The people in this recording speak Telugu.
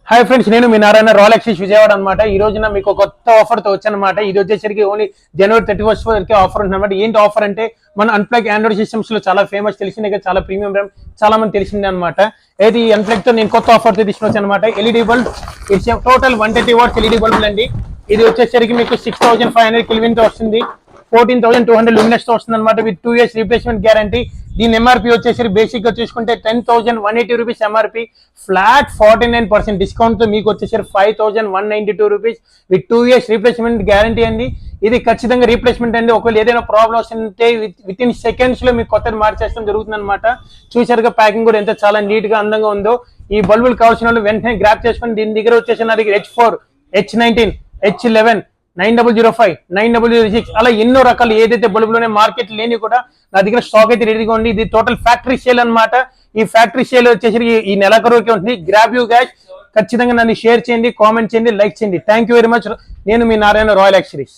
హాయ్ ఫ్రెండ్స్, నేను మీ నారాయణ రాయల్ యాక్సిస్ విజయవాడ అనమాట. ఈ రోజున మీకు కొత్త ఆఫర్ తో వచ్చానమాట. ఇది వచ్చేసరికి ఓన్లీ జనవరి 31 వరకు ఆఫర్ ఉందన్నమాట. ఏంటి ఆఫర్ అంటే, మన అన్ప్లగ్ ఆండ్రాయిడ్ సిస్టమ్స్ లో చాలా ఫేమస్ తెలిసిందే, చాలా ప్రీమియం ర్యామ్ చాలా మంది తెలిసిందే అనమాట. అయితే ఈ అన్ప్లగ్ తో నేను కొత్త ఆఫర్ తో తీసుకొచ్చాను అనమాట. LED bulb, it's total 130 watts LED bulb అండి. ఇది వచ్చేసరికి మీకు 6500 కెల్విన్ తో వస్తుంది. 14,200 లూమినస్ తో వస్తుంది అనమాట. With 2 years replacement guarantee. దీని ఎంఆర్పీ వచ్చేసరికి బేసిక్ గా చూసుకుంటే 10,180 రూపీస్ ఎంఆర్పీ, ఫ్లాట్ 49% డిస్కౌంట్ తో మీకు వచ్చేసరికి 5,192 rupees with 2 years replacement guarantee అండి. ఇది ఖచ్చితంగా రీప్లేస్మెంట్ అండి. ఒకవేళ ఏదైనా ప్రాబ్లమ్ వస్తుంటే విత్ ఇన్ సెకండ్స్ లో మీకు కొత్తది మార్చేస్తాం జరుగుతుంది అనమాట. చూసారుగా ప్యాకింగ్ కూడా ఎంత చాలా నీట్ గా అందంగా ఉందో. ఈ బల్బులు కావాల్సిన వాళ్ళు వెంటనే గ్రాప్ చేసుకుని దీని దగ్గర వచ్చేసి నా దగ్గర H4, H19, H11, 9005, 9006 అలా ఎన్నో రకాలు ఏదైతే బల్బులోనే మార్కెట్ లేని కూడా నా దగ్గర స్టాక్ అయితే రెడీగా ఉంది. ఇది టోటల్ ఫ్యాక్టరీ సేల్ అనమాట. ఈ ఫ్యాక్టరీ సేల్ వచ్చేసి ఈ నెలకొరకే ఉంటుంది. గ్రాబ్ యూ గైస్, ఖచ్చితంగా నన్ను షేర్ చేయండి, కామెంట్ చేయండి, లైక్ చేయండి. Thank you very much. నేను మీ నారాయణ రాయల్ యాక్సిస్.